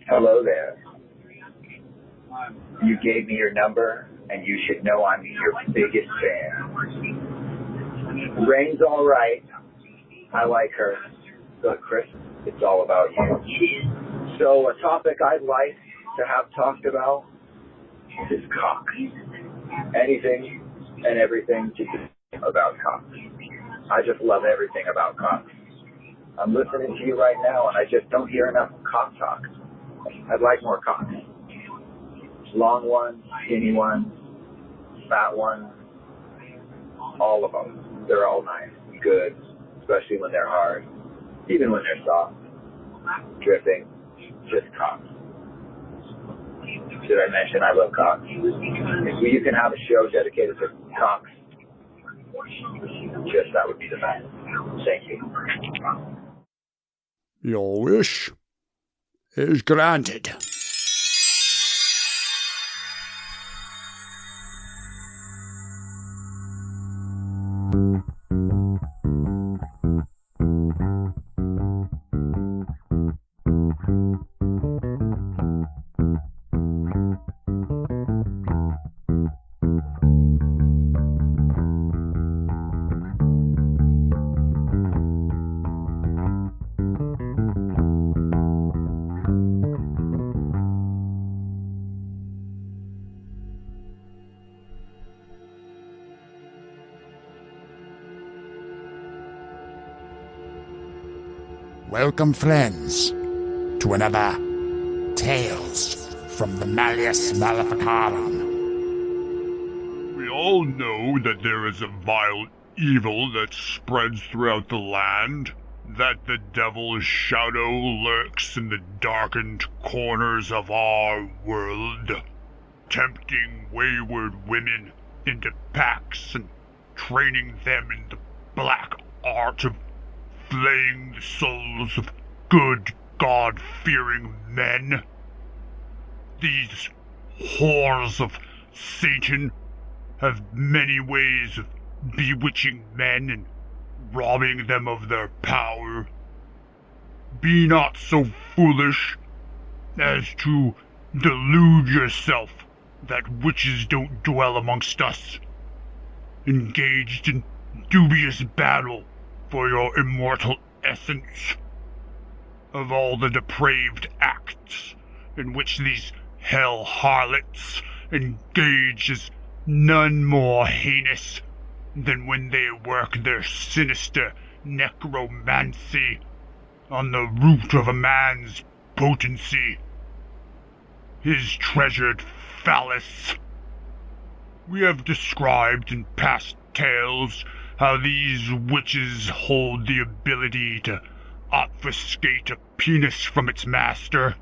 Hello there. You gave me your number, and you should know I'm your biggest fan. Rain's all right. I like her. But Chris, it's all about you. So a topic I'd like to have talked about is cock. Anything and everything to do about cock. I just love everything about cock. I'm listening to you right now, and I just don't hear enough cock talk. I'd like more cocks. Long ones, skinny ones, fat ones, all of them. They're all nice, good, especially when they're hard, even when they're soft, dripping, just cocks. Should I mention I love cocks? If you can have a show dedicated to cocks, just that would be the best. Thank you. Your wish is granted. Welcome, friends, to another Tales from the Malleus Maleficarum. We all know that there is a vile evil that spreads throughout the land, that the devil's shadow lurks in the darkened corners of our world, tempting wayward women into pacts and training them in the black art of flaying the souls of good, God-fearing men. These whores of Satan have many ways of bewitching men and robbing them of their power. Be not so foolish as to delude yourself that witches don't dwell amongst us, engaged in dubious battle for your immortal essence. Of all the depraved acts in which these hell harlots engage is none more heinous than when they work their sinister necromancy on the root of a man's potency, his treasured phallus. We have described in past tales how these witches hold the ability to obfuscate a penis from its master.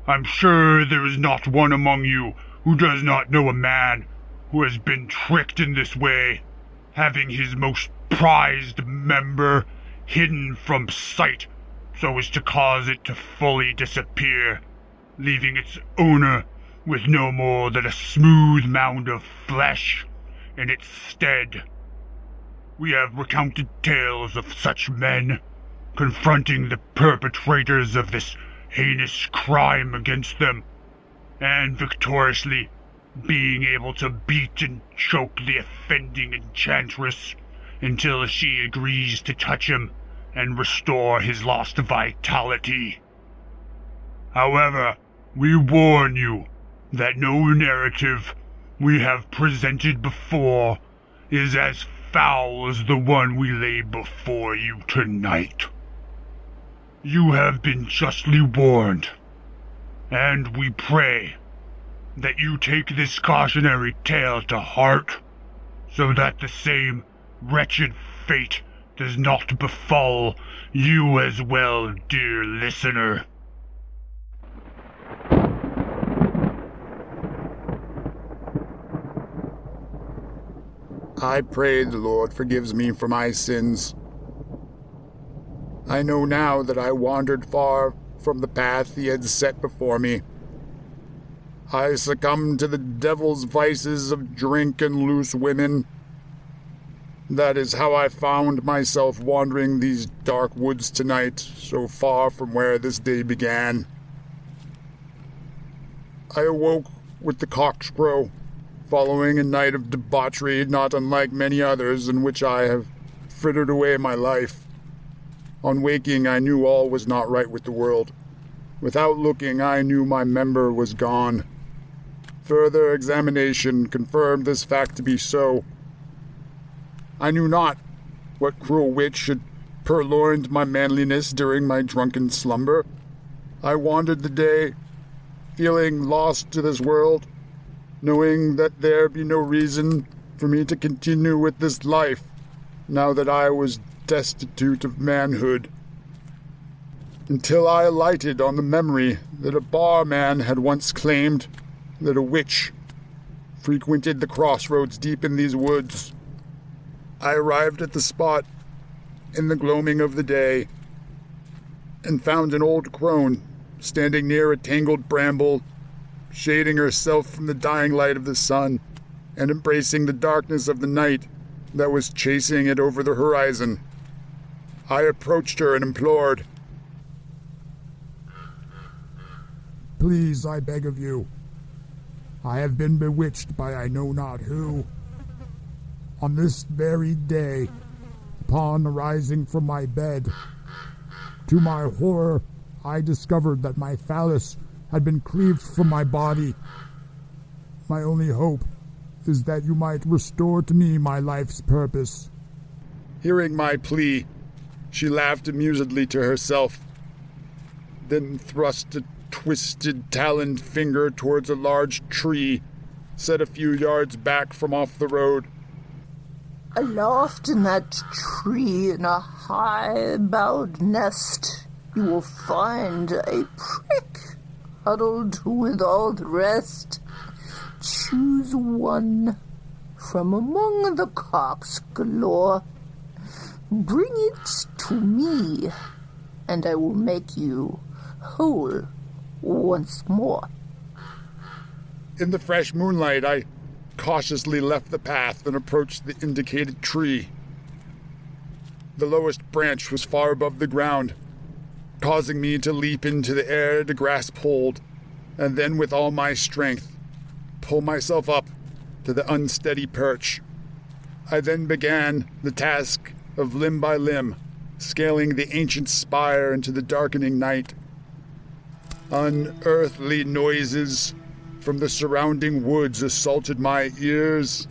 I'm sure there is not one among you who does not know a man who has been tricked in this way, having his most prized member hidden from sight so as to cause it to fully disappear, leaving its owner with no more than a smooth mound of flesh in its stead. We have recounted tales of such men confronting the perpetrators of this heinous crime against them, and victoriously being able to beat and choke the offending enchantress until she agrees to touch him and restore his lost vitality. However, we warn you that no narrative we have presented before is as foul as the one we lay before you tonight. You have been justly warned, and we pray that you take this cautionary tale to heart, so that the same wretched fate does not befall you as well, dear listener. I pray the Lord forgives me for my sins. I know now that I wandered far from the path he had set before me. I succumbed to the devil's vices of drink and loose women. That is how I found myself wandering these dark woods tonight, so far from where this day began. I awoke with the cocks crow, following a night of debauchery not unlike many others in which I have frittered away my life. On waking, I knew all was not right with the world. Without looking, I knew my member was gone. Further examination confirmed this fact to be so. I knew not what cruel witch had purloined my manliness during my drunken slumber. I wandered the day, feeling lost to this world, knowing that there be no reason for me to continue with this life, now that I was destitute of manhood, until I alighted on the memory that a barman had once claimed that a witch frequented the crossroads deep in these woods. I arrived at the spot in the gloaming of the day and found an old crone standing near a tangled bramble, shading herself from the dying light of the sun and embracing the darkness of the night that was chasing it over the horizon. I approached her and implored, "Please, I beg of you. I have been bewitched by I know not who. On this very day, upon arising from my bed, to my horror, I discovered that my phallus had been cleaved from my body. My only hope is that you might restore to me my life's purpose." Hearing my plea, she laughed amusedly to herself, then thrust a twisted taloned finger towards a large tree set a few yards back from off the road. "Aloft in that tree, in a high-boughed nest, you will find a prick huddled with all the rest. Choose one from among the cocks galore. Bring it to me, and I will make you whole once more." In the fresh moonlight, I cautiously left the path and approached the indicated tree. The lowest branch was far above the ground, causing me to leap into the air to grasp hold, and then with all my strength, pull myself up to the unsteady perch. I then began the task of limb by limb, scaling the ancient spire into the darkening night. Unearthly noises from the surrounding woods assaulted my ears,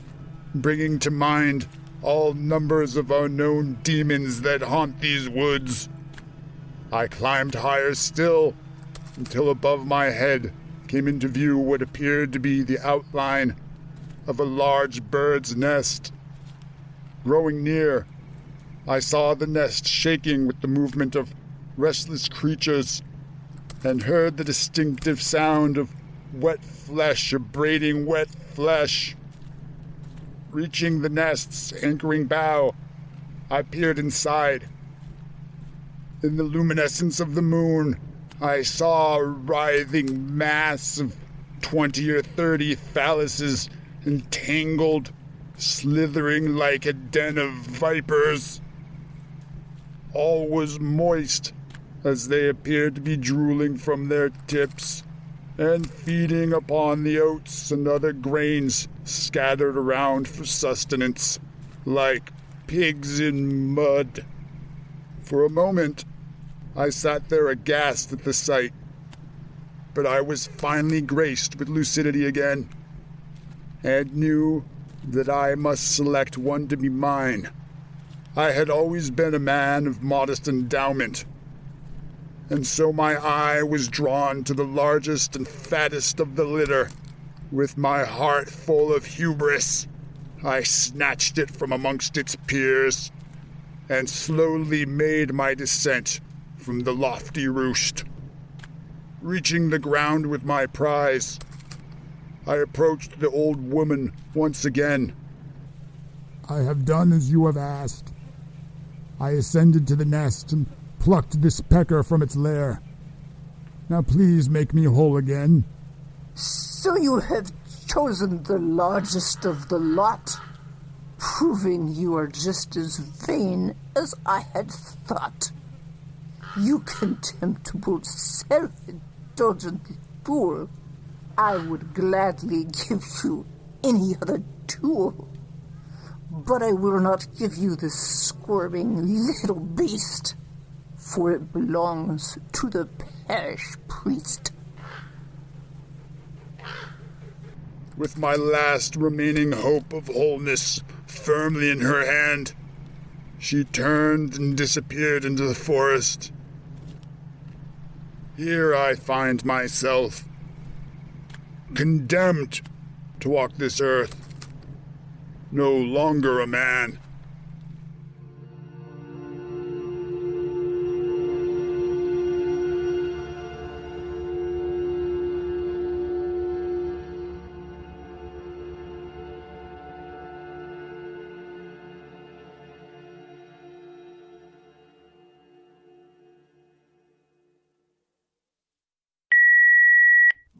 bringing to mind all numbers of unknown demons that haunt these woods. I climbed higher still, until above my head came into view what appeared to be the outline of a large bird's nest. Growing near, I saw the nest shaking with the movement of restless creatures, and heard the distinctive sound of wet flesh abrading wet flesh. Reaching the nest's anchoring bough, I peered inside. In the luminescence of the moon, I saw a writhing mass of 20 or 30 phalluses entangled, slithering like a den of vipers. All was moist, as they appeared to be drooling from their tips and feeding upon the oats and other grains scattered around for sustenance, like pigs in mud. For a moment, I sat there aghast at the sight, but I was finally graced with lucidity again, and knew that I must select one to be mine. I had always been a man of modest endowment, and so my eye was drawn to the largest and fattest of the litter. With my heart full of hubris, I snatched it from amongst its peers, and slowly made my descent from the lofty roost. Reaching the ground with my prize, I approached the old woman once again. "I have done as you have asked. I ascended to the nest and plucked this pecker from its lair. Now please make me whole again." "So you have chosen the largest of the lot, proving you are just as vain as I had thought. You contemptible, self-indulgent fool. I would gladly give you any other tool, but I will not give you this squirming little beast, for it belongs to the parish priest. With my last remaining hope of wholeness firmly in her hand, she turned and disappeared into the forest. Here I find myself, condemned to walk this earth, no longer a man.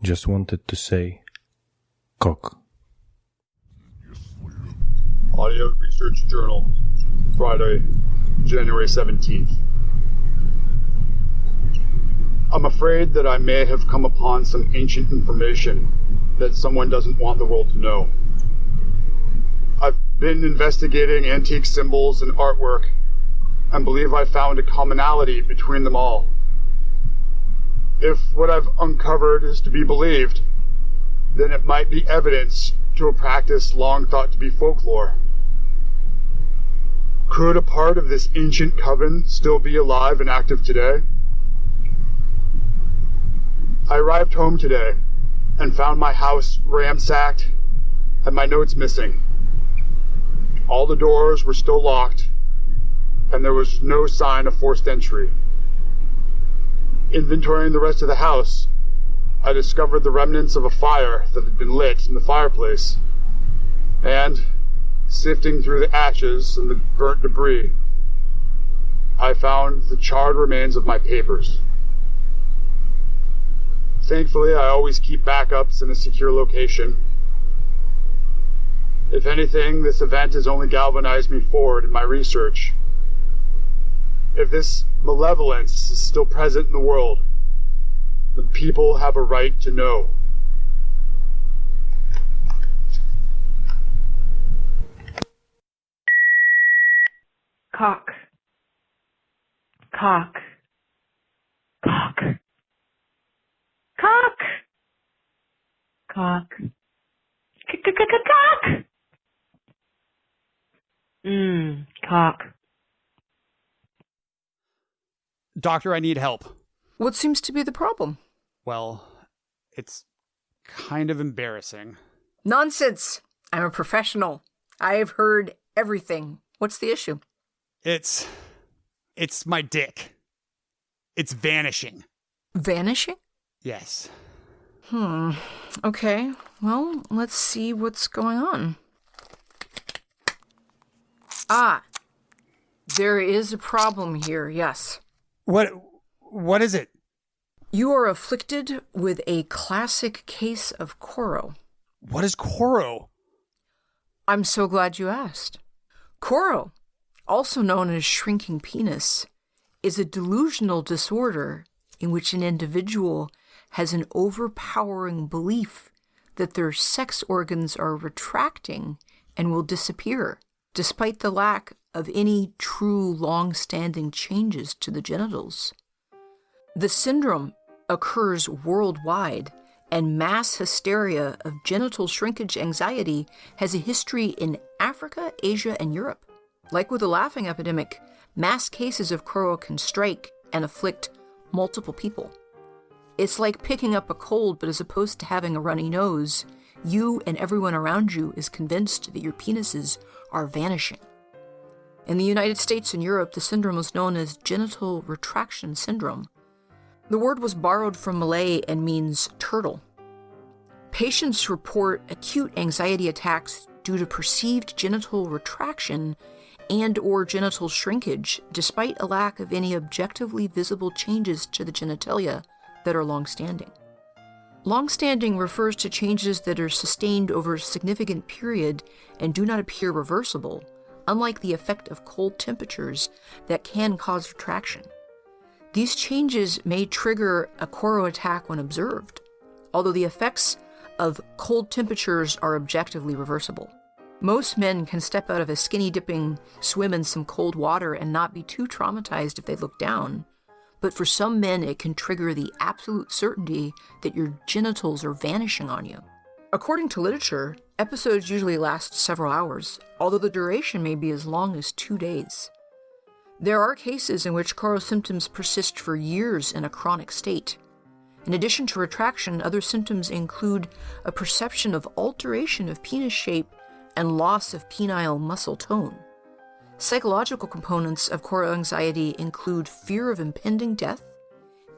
Just wanted to say, cock. Audio Research Journal, Friday, January 17th. I'm afraid that I may have come upon some ancient information that someone doesn't want the world to know. I've been investigating antique symbols and artwork and believe I found a commonality between them all. If what I've uncovered is to be believed, then it might be evidence to a practice long thought to be folklore. Could a part of this ancient coven still be alive and active today? I arrived home today and found my house ransacked and my notes missing. All the doors were still locked, and there was no sign of forced entry. Inventorying the rest of the house, I discovered the remnants of a fire that had been lit in the fireplace, and, sifting through the ashes and the burnt debris, I found the charred remains of my papers. Thankfully, I always keep backups in a secure location. If anything, this event has only galvanized me forward in my research. If this malevolence is still present in the world, the people have a right to know. Cock. Cock. Cock. Cock. Cock. Cock. Cock. Doctor, I need help. What seems to be the problem? Well, it's kind of embarrassing. Nonsense! I'm a professional. I've heard everything. What's the issue? It's my dick. It's vanishing. Vanishing? Yes. Okay. Well, let's see what's going on. Ah. There is a problem here, yes. What is it? You are afflicted with a classic case of Koro. What is Koro? I'm so glad you asked. Koro, also known as shrinking penis, is a delusional disorder in which an individual has an overpowering belief that their sex organs are retracting and will disappear, despite the lack of any true long-standing changes to the genitals. The syndrome occurs worldwide, and mass hysteria of genital shrinkage anxiety has a history in Africa, Asia, and Europe. Like with the laughing epidemic, mass cases of Koro can strike and afflict multiple people. It's like picking up a cold, but as opposed to having a runny nose, you and everyone around you is convinced that your penises are vanishing. In the United States and Europe, the syndrome is known as genital retraction syndrome. The word was borrowed from Malay and means turtle. Patients report acute anxiety attacks due to perceived genital retraction and/or genital shrinkage, despite a lack of any objectively visible changes to the genitalia that are long-standing. Long-standing refers to changes that are sustained over a significant period and do not appear reversible, unlike the effect of cold temperatures that can cause retraction. These changes may trigger a Koro attack when observed, although the effects of cold temperatures are objectively reversible. Most men can step out of a skinny-dipping swim in some cold water and not be too traumatized if they look down. But for some men, it can trigger the absolute certainty that your genitals are vanishing on you. According to literature, episodes usually last several hours, although the duration may be as long as 2 days. There are cases in which Koro symptoms persist for years in a chronic state. In addition to retraction, other symptoms include a perception of alteration of penis shape and loss of penile muscle tone. Psychological components of Koro anxiety include fear of impending death,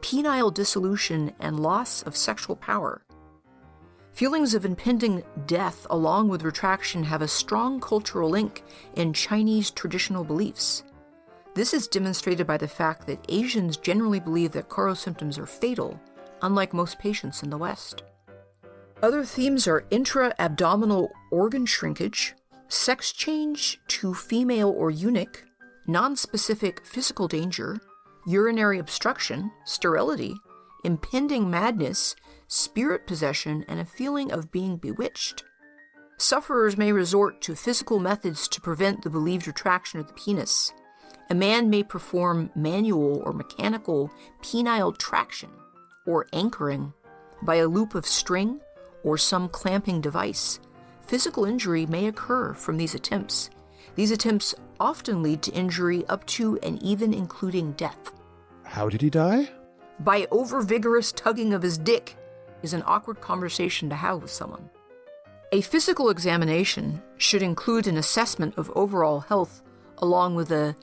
penile dissolution, and loss of sexual power. Feelings of impending death along with retraction have a strong cultural link in Chinese traditional beliefs. This is demonstrated by the fact that Asians generally believe that Koro symptoms are fatal, unlike most patients in the West. Other themes are intra-abdominal organ shrinkage, sex change to female or eunuch, non-specific physical danger, urinary obstruction, sterility, impending madness, spirit possession, and a feeling of being bewitched. Sufferers may resort to physical methods to prevent the believed retraction of the penis. A man may perform manual or mechanical penile traction or anchoring by a loop of string or some clamping device. Physical injury may occur from these attempts. These attempts often lead to injury up to and even including death. How did he die? By over-vigorous tugging of his dick is an awkward conversation to have with someone. A physical examination should include an assessment of overall health along with a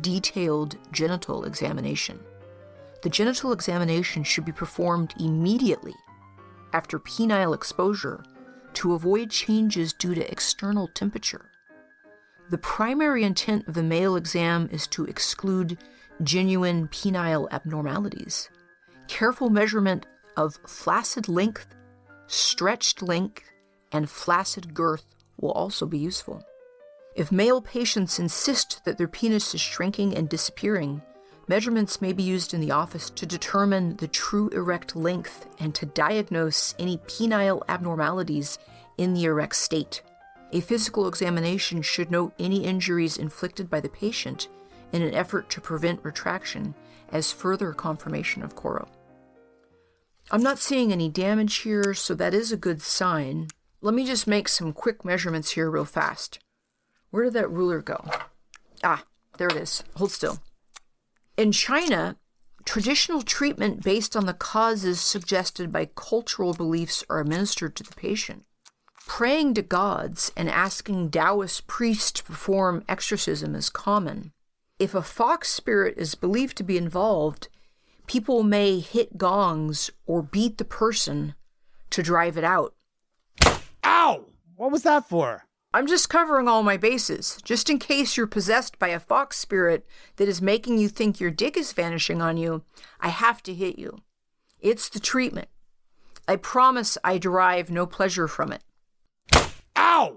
detailed genital examination. The genital examination should be performed immediately after penile exposure to avoid changes due to external temperature. The primary intent of the male exam is to exclude genuine penile abnormalities. Careful measurement of flaccid length, stretched length, and flaccid girth will also be useful. If male patients insist that their penis is shrinking and disappearing, measurements may be used in the office to determine the true erect length and to diagnose any penile abnormalities in the erect state. A physical examination should note any injuries inflicted by the patient in an effort to prevent retraction as further confirmation of Koro. I'm not seeing any damage here, so that is a good sign. Let me just make some quick measurements here real fast. Where did that ruler go? Ah, there it is. Hold still. In China, traditional treatment based on the causes suggested by cultural beliefs are administered to the patient. Praying to gods and asking Taoist priests to perform exorcism is common. If a fox spirit is believed to be involved, people may hit gongs or beat the person to drive it out. Ow! What was that for? I'm just covering all my bases, just in case you're possessed by a fox spirit that is making you think your dick is vanishing on you. I have to hit you. It's the treatment. I promise I derive no pleasure from it. Ow!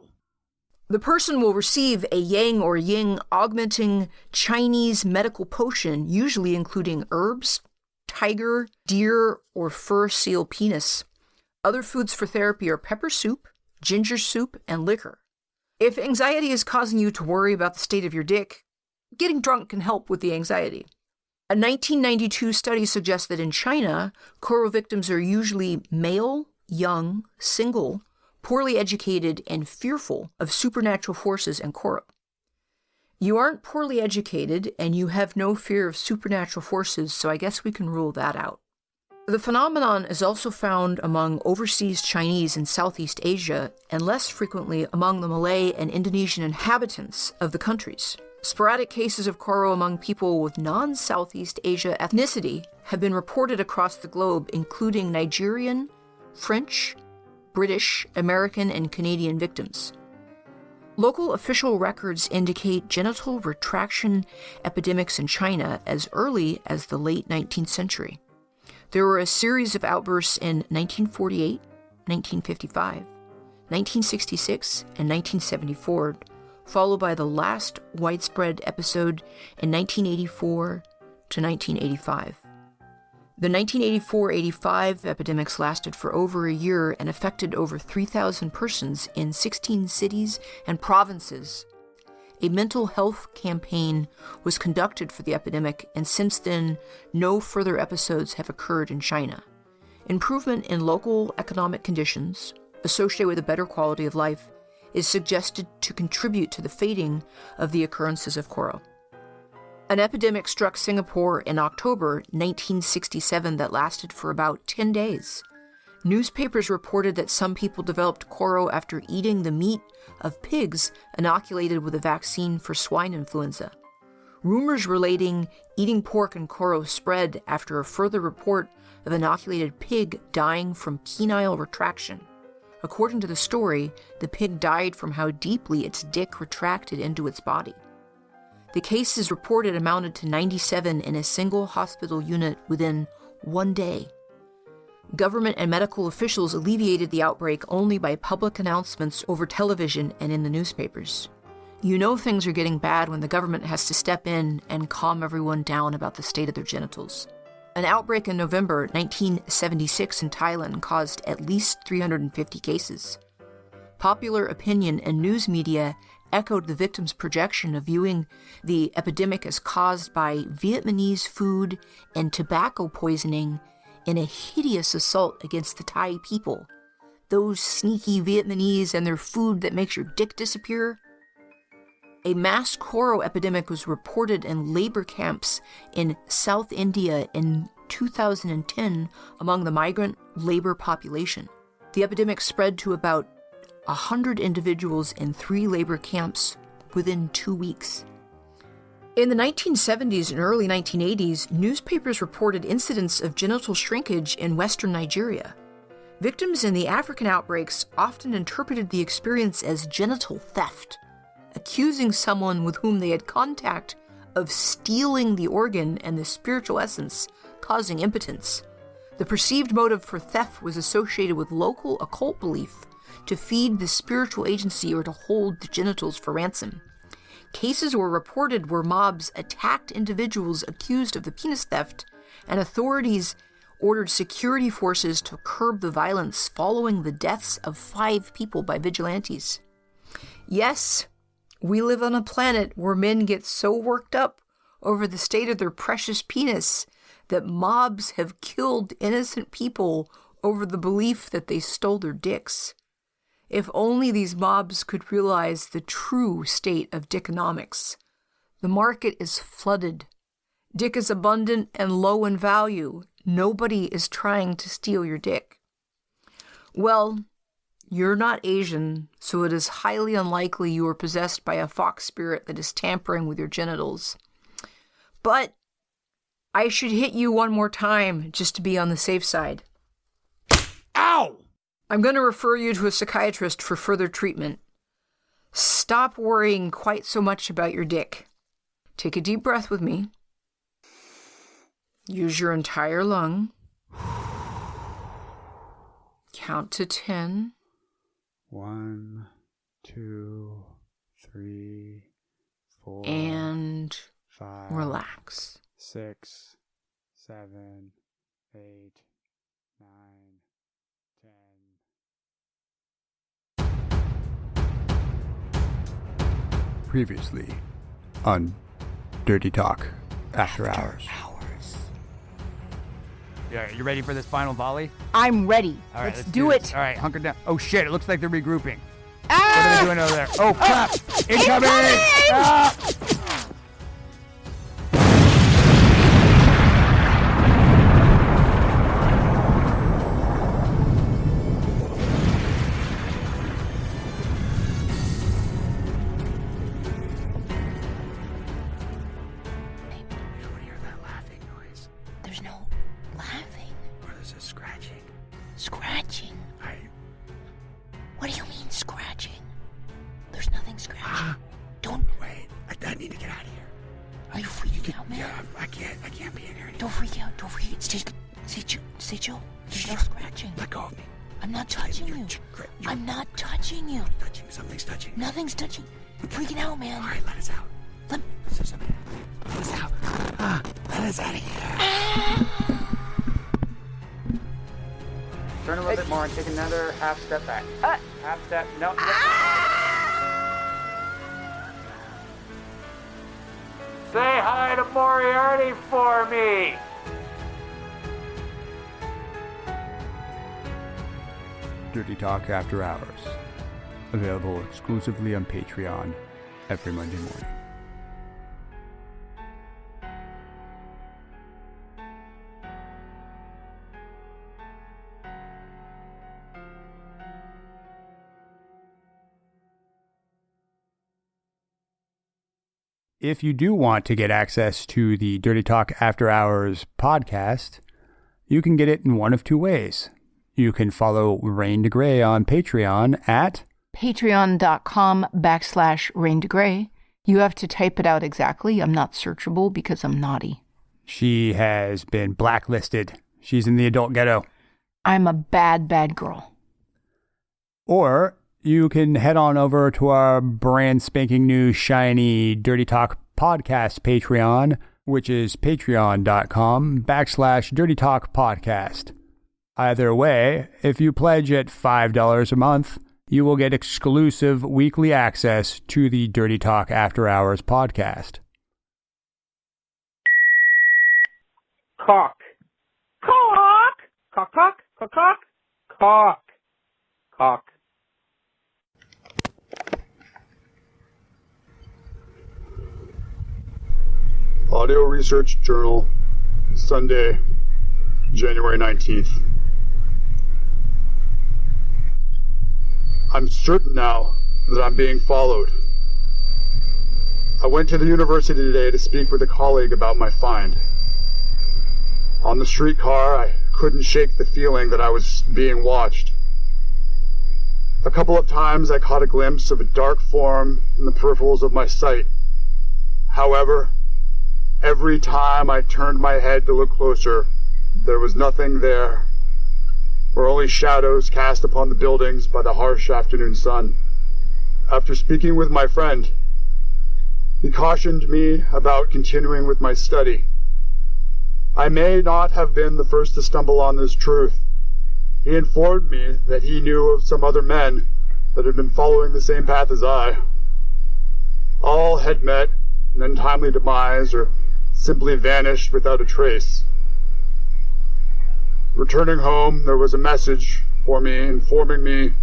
The person will receive a yang or yin augmenting Chinese medical potion, usually including herbs, tiger, deer, or fur seal penis. Other foods for therapy are pepper soup, ginger soup, and liquor. If anxiety is causing you to worry about the state of your dick, getting drunk can help with the anxiety. A 1992 study suggests that in China, Koro victims are usually male, young, single, poorly educated, and fearful of supernatural forces and Koro. You aren't poorly educated, and you have no fear of supernatural forces, so I guess we can rule that out. The phenomenon is also found among overseas Chinese in Southeast Asia, and less frequently among the Malay and Indonesian inhabitants of the countries. Sporadic cases of Koro among people with non-Southeast Asia ethnicity have been reported across the globe, including Nigerian, French, British, American, and Canadian victims. Local official records indicate genital retraction epidemics in China as early as the late 19th century. There were a series of outbursts in 1948, 1955, 1966, and 1974, followed by the last widespread episode in 1984 to 1985. The 1984-85 epidemics lasted for over a year and affected over 3,000 persons in 16 cities and provinces. A mental health campaign was conducted for the epidemic, and since then, no further episodes have occurred in China. Improvement in local economic conditions, associated with a better quality of life, is suggested to contribute to the fading of the occurrences of Koro. An epidemic struck Singapore in October 1967 that lasted for about 10 days. Newspapers reported that some people developed Koro after eating the meat of pigs inoculated with a vaccine for swine influenza. Rumors relating eating pork and Koro spread after a further report of inoculated pig dying from penile retraction. According to the story, the pig died from how deeply its dick retracted into its body. The cases reported amounted to 97 in a single hospital unit within 1 day. Government and medical officials alleviated the outbreak only by public announcements over television and in the newspapers. You know things are getting bad when the government has to step in and calm everyone down about the state of their genitals. An outbreak in November 1976 in Thailand caused at least 350 cases. Popular opinion and news media echoed the victims' projection of viewing the epidemic as caused by Vietnamese food and tobacco poisoning in a hideous assault against the Thai people. Those sneaky Vietnamese and their food that makes your dick disappear. A mass Koro epidemic was reported in labor camps in South India in 2010 among the migrant labor population. The epidemic spread to about 100 individuals in 3 labor camps within 2 weeks. In the 1970s and early 1980s, newspapers reported incidents of genital shrinkage in western Nigeria. Victims in the African outbreaks often interpreted the experience as genital theft, accusing someone with whom they had contact of stealing the organ and the spiritual essence, causing impotence. The perceived motive for theft was associated with local occult belief to feed the spiritual agency or to hold the genitals for ransom. Cases were reported where mobs attacked individuals accused of the penis theft, and authorities ordered security forces to curb the violence following the deaths of 5 people by vigilantes. Yes, we live on a planet where men get so worked up over the state of their precious penis that mobs have killed innocent people over the belief that they stole their dicks. If only these mobs could realize the true state of dickonomics. The market is flooded. Dick is abundant and low in value. Nobody is trying to steal your dick. Well, you're not Asian, so it is highly unlikely you are possessed by a fox spirit that is tampering with your genitals. But I should hit you one more time just to be on the safe side. Ow! I'm going to refer you to a psychiatrist for further treatment. Stop worrying quite so much about your dick. Take a deep breath with me. Use your entire lung. Count to 10. 1, 2, 3, 4. And 5. Relax. 6, 7, 8, 9, 10. Previously on Dirty Talk After Hours. Yeah, you ready for this final volley? I'm ready. All right, let's do it. All right, hunker down. Oh shit, it looks like they're regrouping. What are they doing over there? Oh crap! Incoming! Ah! Scratching? What do you mean scratching? There's nothing scratching. Don't... Wait, I need to get out of here. Are you freaking out, man? Yeah, I can't be in here anymore. Don't freak out. Stay chill. There's no scratching. Let go of me. I'm not touching you. I'm not touching you. Something's touching. Nothing's touching. You're freaking out, man. All right, let us out. Let us out. Let us out of here. Turn a little bit more and take another half step back. Half step. No. Say hi to Moriarty for me. Dirty Talk After Hours. Available exclusively on Patreon every Monday morning. If you do want to get access to the Dirty Talk After Hours podcast, you can get it in one of two ways. You can follow Rain to Grey on Patreon at patreon.com/Rain to Grey. You have to type it out exactly. I'm not searchable because I'm naughty. She has been blacklisted. She's in the adult ghetto. I'm a bad, bad girl. Or you can head on over to our brand spanking new shiny Dirty Talk podcast Patreon, which is patreon.com/Dirty Talk podcast. Either way, if you pledge at $5 a month, you will get exclusive weekly access to the Dirty Talk After Hours podcast. Cock. Cock. Cock, cock, cock, cock. Cock. Cock. Audio Research Journal, Sunday, January 19th. I'm certain now that I'm being followed. I went to the university today to speak with a colleague about my find. On the streetcar, I couldn't shake the feeling that I was being watched. A couple of times I caught a glimpse of a dark form in the peripherals of my sight. However, every time I turned my head to look closer, there was nothing there, or only shadows cast upon the buildings by the harsh afternoon sun. After speaking with my friend, he cautioned me about continuing with my study. I may not have been the first to stumble on this truth. He informed me that he knew of some other men that had been following the same path as I. All had met an untimely demise or simply vanished without a trace. Returning home, there was a message for me informing me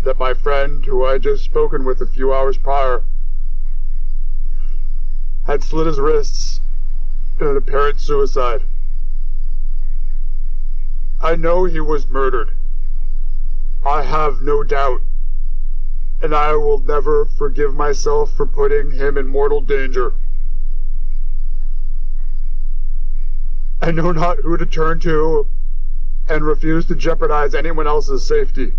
that my friend, who I had just spoken with a few hours prior, had slit his wrists in an apparent suicide. I know he was murdered. I have no doubt, and I will never forgive myself for putting him in mortal danger. I know not who to turn to and refuse to jeopardize anyone else's safety.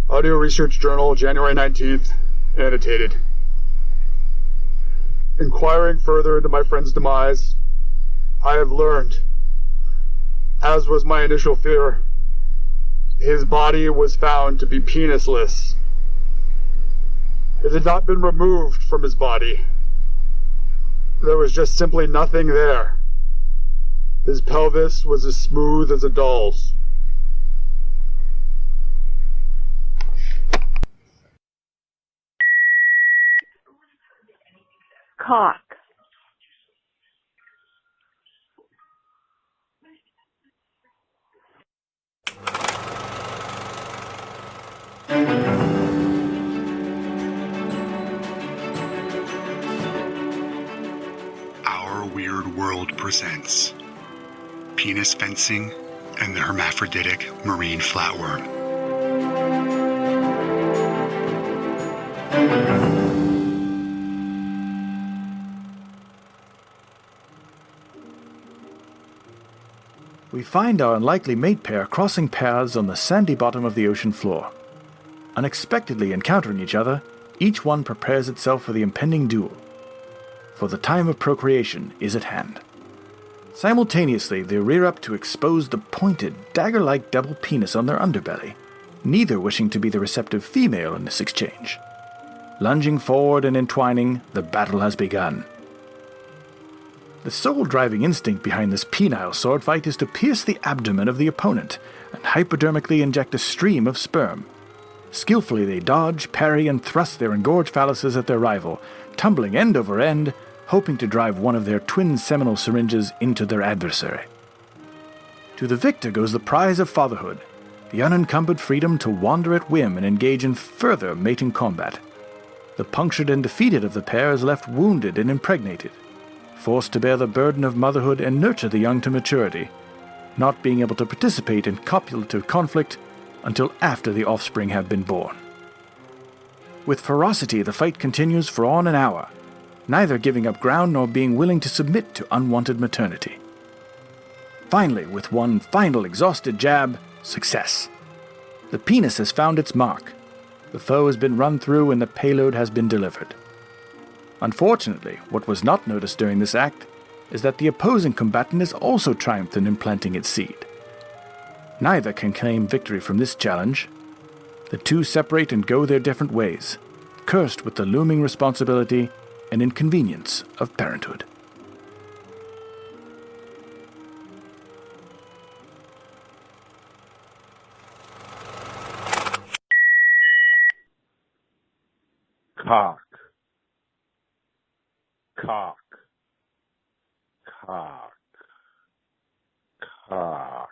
Audio Research Journal, January 19th, annotated. Inquiring further into my friend's demise, I have learned, as was my initial fear, his body was found to be penisless. It had not been removed from his body. There was just simply nothing there. His pelvis was as smooth as a doll's. Cock. Our Weird World presents Penis Fencing and the Hermaphroditic Marine Flatworm. We find our unlikely mate pair crossing paths on the sandy bottom of the ocean floor. Unexpectedly encountering each other, each one prepares itself for the impending duel. For the time of procreation is at hand. Simultaneously, they rear up to expose the pointed, dagger-like double penis on their underbelly, neither wishing to be the receptive female in this exchange. Lunging forward and entwining, the battle has begun. The sole driving instinct behind this penile sword fight is to pierce the abdomen of the opponent and hypodermically inject a stream of sperm. Skillfully they dodge, parry, and thrust their engorged phalluses at their rival, tumbling end over end, hoping to drive one of their twin seminal syringes into their adversary. To the victor goes the prize of fatherhood, the unencumbered freedom to wander at whim and engage in further mating combat. The punctured and defeated of the pair is left wounded and impregnated, forced to bear the burden of motherhood and nurture the young to maturity, not being able to participate in copulative conflict until after the offspring have been born. With ferocity, the fight continues for on an hour, neither giving up ground nor being willing to submit to unwanted maternity. Finally, with one final exhausted jab, success. The penis has found its mark. The foe has been run through and the payload has been delivered. Unfortunately, what was not noticed during this act is that the opposing combatant has also triumphed in implanting its seed. Neither can claim victory from this challenge. The two separate and go their different ways, cursed with the looming responsibility and inconvenience of parenthood. Cock. Cock. Cock. Cock.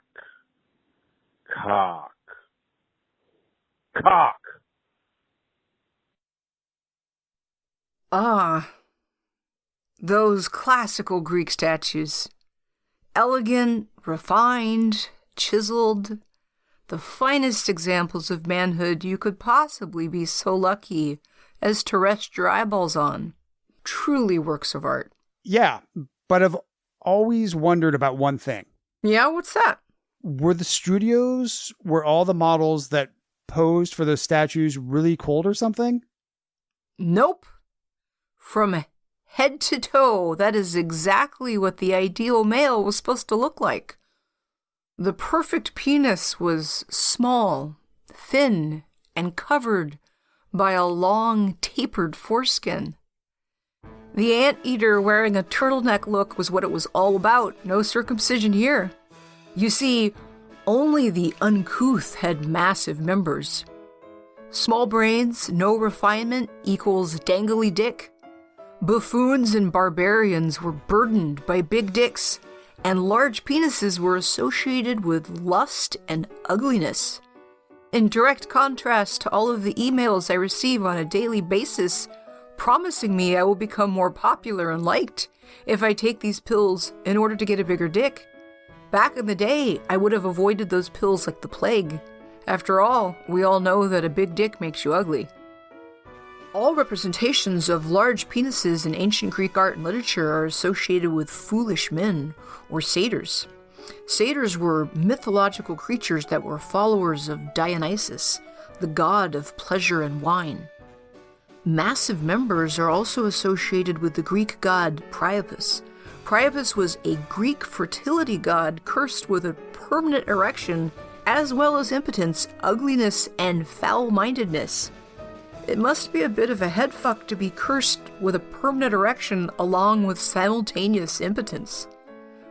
Cock. Cock. Ah, those classical Greek statues. Elegant, refined, chiseled. The finest examples of manhood you could possibly be so lucky as to rest your eyeballs on. Truly works of art. Yeah, but I've always wondered about one thing. Yeah, what's that? Were all the models that posed for those statues really cold or something? Nope. From head to toe, that is exactly what the ideal male was supposed to look like. The perfect penis was small, thin, and covered by a long, tapered foreskin. The anteater wearing a turtleneck look was what it was all about. No circumcision here. You see, only the uncouth had massive members. Small brains, no refinement equals dangly dick. Buffoons and barbarians were burdened by big dicks, and large penises were associated with lust and ugliness. In direct contrast to all of the emails I receive on a daily basis promising me I will become more popular and liked if I take these pills in order to get a bigger dick. Back in the day, I would have avoided those pills like the plague. After all, we all know that a big dick makes you ugly. All representations of large penises in ancient Greek art and literature are associated with foolish men, or satyrs. Satyrs were mythological creatures that were followers of Dionysus, the god of pleasure and wine. Massive members are also associated with the Greek god Priapus. Priapus was a Greek fertility god cursed with a permanent erection, as well as impotence, ugliness, and foul-mindedness. It must be a bit of a headfuck to be cursed with a permanent erection along with simultaneous impotence.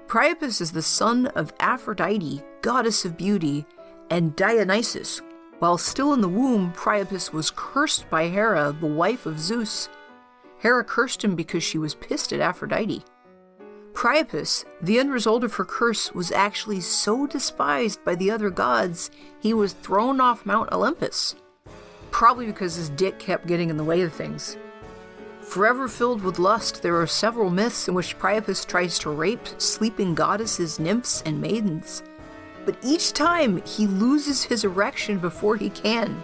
Priapus is the son of Aphrodite, goddess of beauty, and Dionysus. While still in the womb, Priapus was cursed by Hera, the wife of Zeus. Hera cursed him because she was pissed at Aphrodite. Priapus, the end result of her curse, was actually so despised by the other gods, he was thrown off Mount Olympus. Probably because his dick kept getting in the way of things. Forever filled with lust, there are several myths in which Priapus tries to rape sleeping goddesses, nymphs, and maidens. But each time, he loses his erection before he can.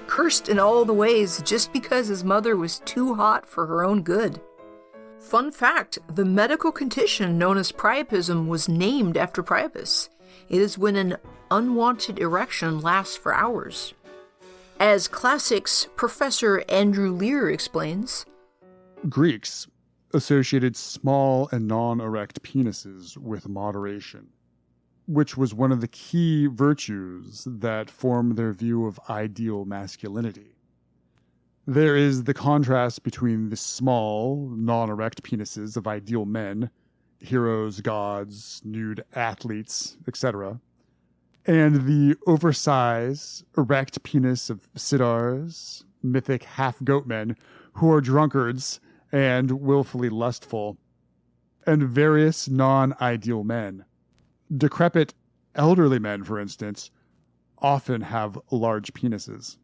Cursed in all the ways just because his mother was too hot for her own good. Fun fact, the medical condition known as priapism was named after Priapus. It is when an unwanted erection lasts for hours. As classics Professor Andrew Lear explains, Greeks associated small and non-erect penises with moderation, which was one of the key virtues that formed their view of ideal masculinity. There is the contrast between the small, non-erect penises of ideal men heroes, gods, nude athletes, etc., and the oversized, erect penis of siddhars, mythic half-goat men who are drunkards and willfully lustful, and various non-ideal men. Decrepit elderly men, for instance, often have large penises.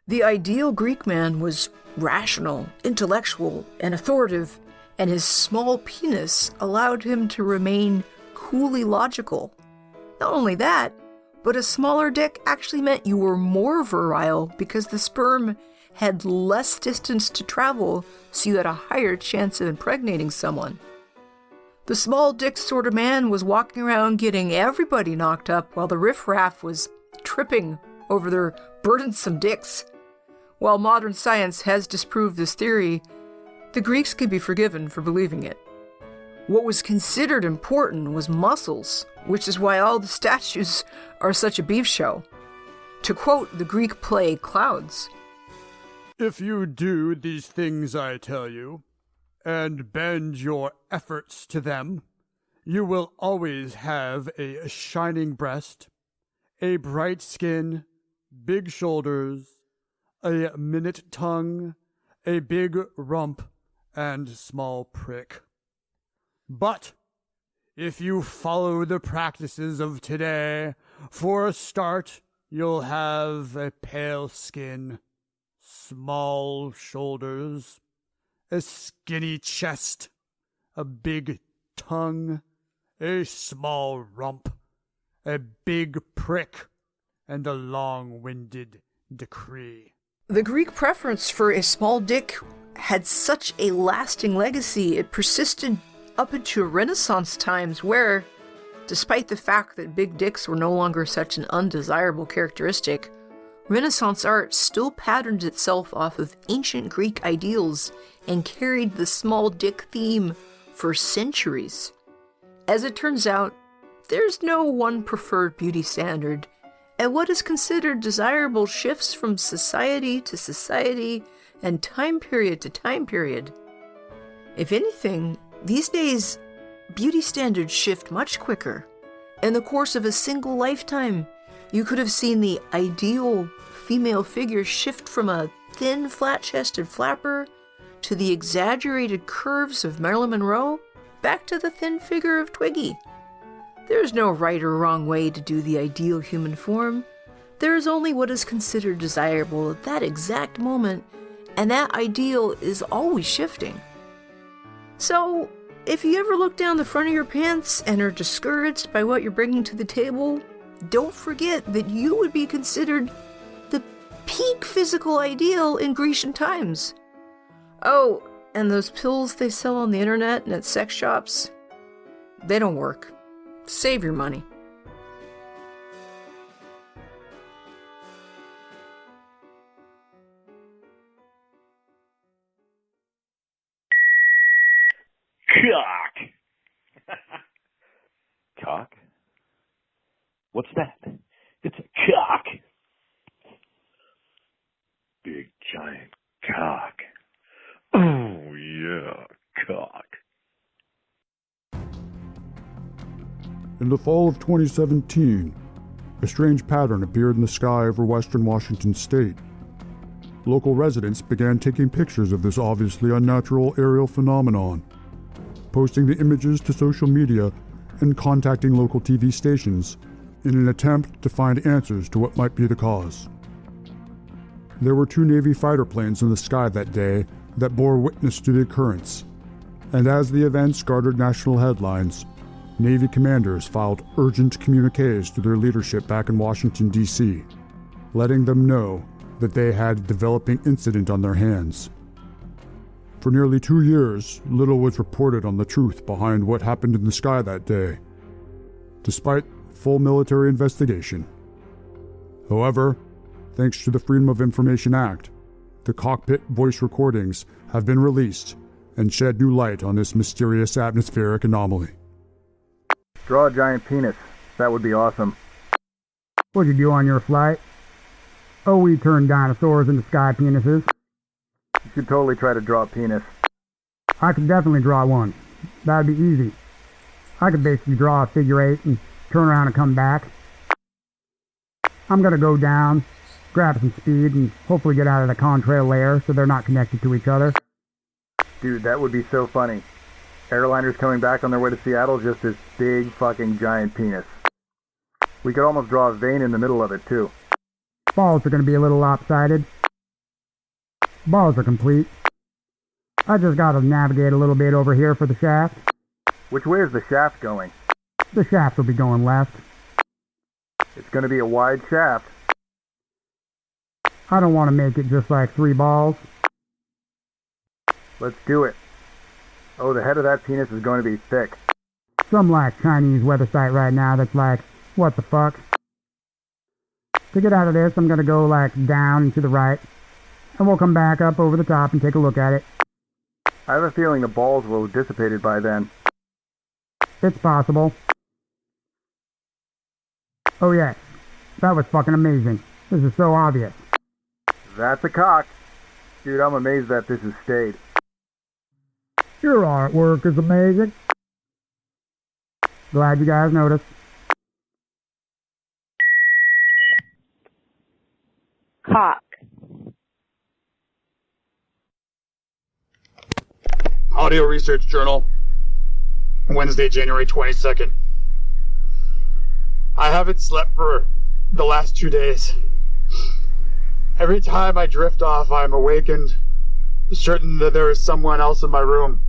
The ideal Greek man was rational, intellectual, and authoritative, and his small penis allowed him to remain coolly logical. Not only that, but a smaller dick actually meant you were more virile because the sperm had less distance to travel, so you had a higher chance of impregnating someone. The small dick sort of man was walking around getting everybody knocked up while the riffraff was tripping over their burdensome dicks. While modern science has disproved this theory, the Greeks could be forgiven for believing it. What was considered important was muscles, which is why all the statues are such a beef show. To quote the Greek play Clouds, "If you do these things I tell you, and bend your efforts to them, you will always have a shining breast, a bright skin, big shoulders, a minute tongue, a big rump, and small prick. But if you follow the practices of today, for a start, you'll have a pale skin, small shoulders, a skinny chest, a big tongue, a small rump, a big prick, and a long-winded decree." The Greek preference for a small dick had such a lasting legacy, it persisted up into Renaissance times where, despite the fact that big dicks were no longer such an undesirable characteristic, Renaissance art still patterned itself off of ancient Greek ideals and carried the small dick theme for centuries. As it turns out, there's no one preferred beauty standard, and what is considered desirable shifts from society to society and time period to time period. If anything, these days, beauty standards shift much quicker. In the course of a single lifetime, you could have seen the ideal female figure shift from a thin, flat-chested flapper to the exaggerated curves of Marilyn Monroe, back to the thin figure of Twiggy. There is no right or wrong way to do the ideal human form. There is only what is considered desirable at that exact moment, and that ideal is always shifting. So, if you ever look down the front of your pants and are discouraged by what you're bringing to the table, don't forget that you would be considered the peak physical ideal in Grecian times. Oh, and those pills they sell on the internet and at sex shops, they don't work. Save your money. Cock. Cock? What's that? It's a cock. Big giant cock. Oh yeah, cock. In the fall of 2017, a strange pattern appeared in the sky over western Washington state. Local residents began taking pictures of this obviously unnatural aerial phenomenon, posting the images to social media and contacting local TV stations in an attempt to find answers to what might be the cause. There were 2 Navy fighter planes in the sky that day that bore witness to the occurrence, and as the events garnered national headlines, Navy commanders filed urgent communiques to their leadership back in Washington, D.C., letting them know that they had a developing incident on their hands. For nearly 2 years, little was reported on the truth behind what happened in the sky that day, despite full military investigation. However, thanks to the Freedom of Information Act, the cockpit voice recordings have been released and shed new light on this mysterious atmospheric anomaly. Draw a giant penis. That would be awesome. What'd you do on your flight? Oh, we turned dinosaurs into sky penises. You should totally try to draw a penis. I could definitely draw one. That'd be easy. I could basically draw a figure 8 and turn around and come back. I'm gonna go down, grab some speed, and hopefully get out of the contrail layer so they're not connected to each other. Dude, that would be so funny. Airliners coming back on their way to Seattle, just this big fucking giant penis. We could almost draw a vein in the middle of it, too. Balls are gonna be a little lopsided. Balls are complete. I just gotta navigate a little bit over here for the shaft. Which way is the shaft going? The shaft will be going left. It's gonna be a wide shaft. I don't want to make it just like 3 balls. Let's do it. Oh, the head of that penis is going to be thick. Some like Chinese weather site right now that's like, what the fuck? To get out of this, I'm gonna go like down and to the right, and we'll come back up over the top and take a look at it. I have a feeling the balls will have dissipated by then. It's possible. Oh yes, that was fucking amazing. This is so obvious. That's a cock. Dude, I'm amazed that this has stayed. Your artwork is amazing. Glad you guys noticed. Cock. Audio Research Journal, Wednesday, January 22nd. I haven't slept for the last 2 days. Every time I drift off, I'm awakened, certain that there is someone else in my room.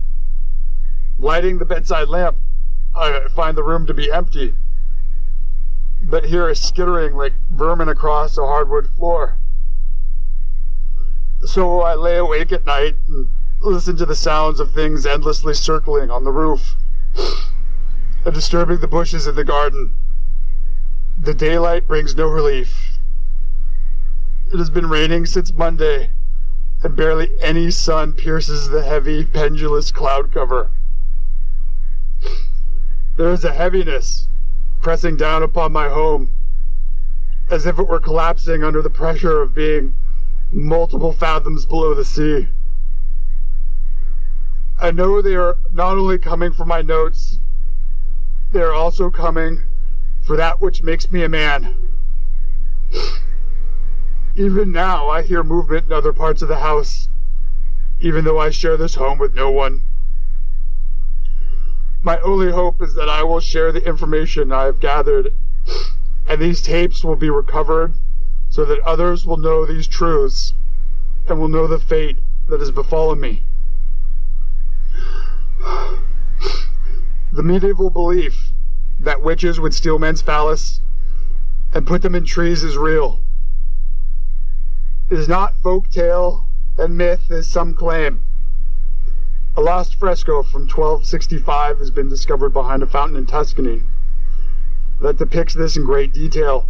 Lighting the bedside lamp, I find the room to be empty, but hear a skittering like vermin across a hardwood floor. So I lay awake at night and listen to the sounds of things endlessly circling on the roof and disturbing the bushes in the garden. The daylight brings no relief. It has been raining since Monday, and barely any sun pierces the heavy, pendulous cloud cover. There is a heaviness pressing down upon my home, as if it were collapsing under the pressure of being multiple fathoms below the sea. I know they are not only coming for my notes, they are also coming for that which makes me a man. Even now, I hear movement in other parts of the house, even though I share this home with no one. My only hope is that I will share the information I have gathered, and these tapes will be recovered so that others will know these truths and will know the fate that has befallen me. The medieval belief that witches would steal men's phallus and put them in trees is real. It is not folk tale and myth as some claim. A lost fresco from 1265 has been discovered behind a fountain in Tuscany that depicts this in great detail.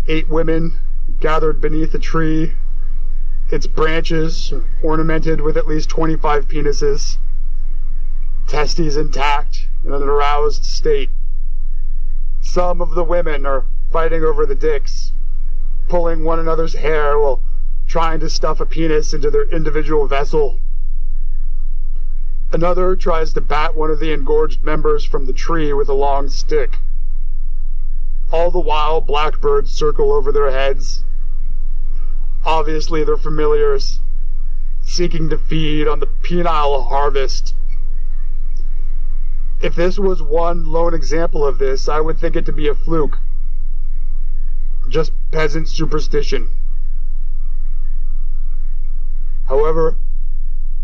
8 women gathered beneath a tree, its branches ornamented with at least 25 penises, testes intact in an aroused state. Some of the women are fighting over the dicks, pulling one another's hair while trying to stuff a penis into their individual vessel. Another tries to bat one of the engorged members from the tree with a long stick. All the while, blackbirds circle over their heads. Obviously, they're familiars, seeking to feed on the penile harvest. If this was one lone example of this, I would think it to be a fluke. Just peasant superstition. However,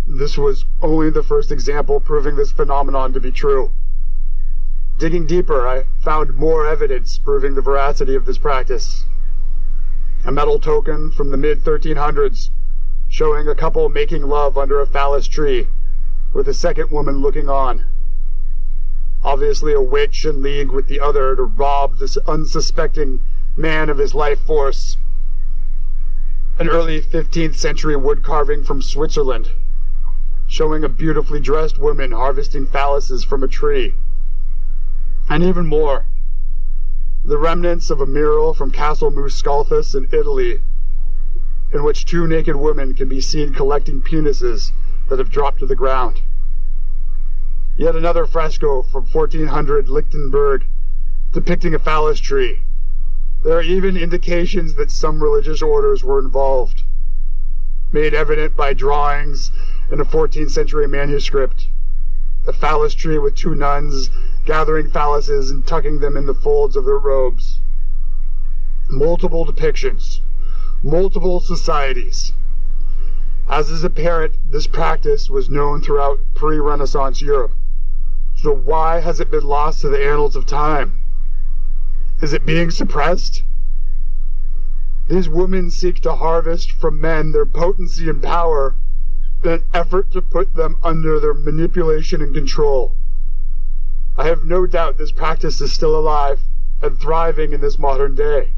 this was only the first example proving this phenomenon to be true. Digging deeper, I found more evidence proving the veracity of this practice. A metal token from the mid-1300s showing a couple making love under a phallus tree with a second woman looking on. Obviously a witch in league with the other to rob this unsuspecting man of his life force. An early 15th century wood carving from Switzerland showing a beautifully dressed woman harvesting phalluses from a tree. And even more, the remnants of a mural from Castle Muscalthus in Italy, in which 2 naked women can be seen collecting penises that have dropped to the ground. Yet another fresco from 1400 Lichtenberg depicting a phallus tree. There are even indications that some religious orders were involved, made evident by drawings in a 14th century manuscript. A phallus tree with two nuns gathering phalluses and tucking them in the folds of their robes. Multiple depictions, multiple societies. As is apparent, this practice was known throughout pre-Renaissance Europe. So why has it been lost to the annals of time? Is it being suppressed? These women seek to harvest from men their potency and power in an effort to put them under their manipulation and control. I have no doubt this practice is still alive and thriving in this modern day.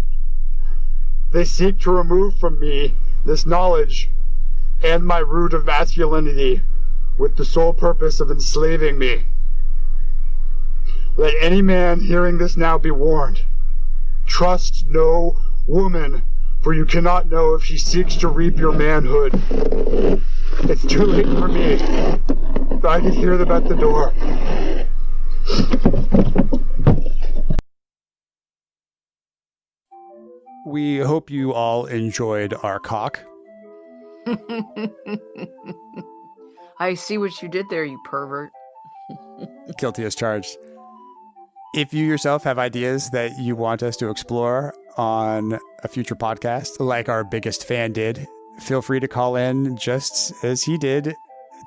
They seek to remove from me this knowledge and my root of masculinity with the sole purpose of enslaving me. Let any man hearing this now be warned. Trust no woman, for you cannot know if she seeks to reap your manhood. It's too late for me. I can hear them at the door. We hope you all enjoyed our cock. I see what you did there, you pervert. Guilty as charged. If you yourself have ideas that you want us to explore on a future podcast, like our biggest fan did, feel free to call in just as he did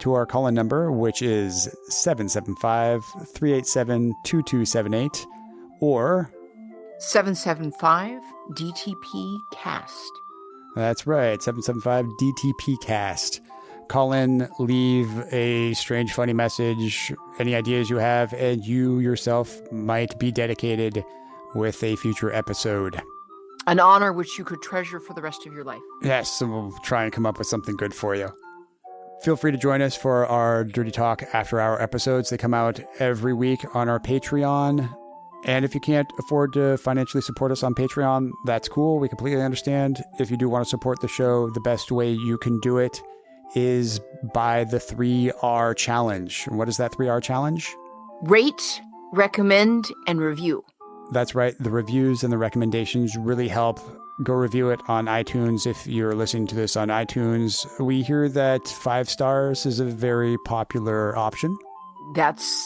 to our call-in number, which is 775-387-2278, or 775-DTP-CAST. That's right, 775-DTP-CAST. Call in, leave a strange, funny message, any ideas you have, and you yourself might be dedicated with a future episode. An honor which you could treasure for the rest of your life. Yes, and we'll try and come up with something good for you. Feel free to join us for our Dirty Talk After Hour episodes. They come out every week on our Patreon. And if you can't afford to financially support us on Patreon, that's cool. We completely understand. If you do want to support the show, the best way you can do it is by the 3R challenge. And what is that 3R challenge? Rate, recommend, and review. That's right. The reviews and the recommendations really help. Go review it on iTunes if you're listening to this on iTunes. We hear that 5 stars is a very popular option.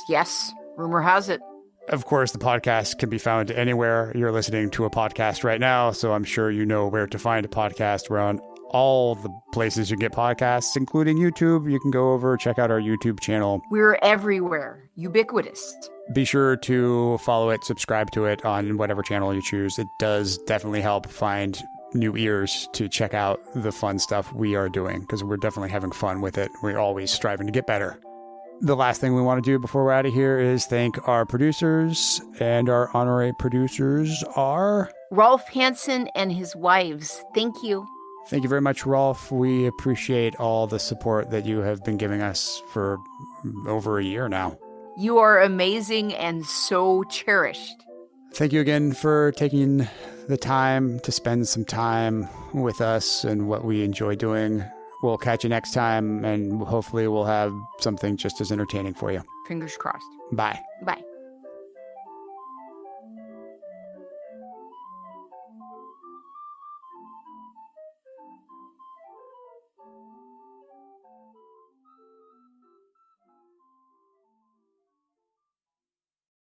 Yes, rumor has it. Of course, the podcast can be found anywhere you're listening to a podcast right now, so I'm sure you know where to find a podcast. We're on all the places you get podcasts, including YouTube. You can go over, check out our YouTube channel. We're everywhere. Ubiquitous. Be sure to follow it, subscribe to it on whatever channel you choose. It does definitely help find new ears to check out the fun stuff we are doing, because we're definitely having fun with it. We're always striving to get better. The last thing we want to do before we're out of here is thank our producers, and our honorary producers are Rolf Hansen and his wives. Thank you. Thank you very much, Rolf. We appreciate all the support that you have been giving us for over a year now. You are amazing and so cherished. Thank you again for taking the time to spend some time with us and what we enjoy doing. We'll catch you next time, and hopefully we'll have something just as entertaining for you. Fingers crossed. Bye. Bye.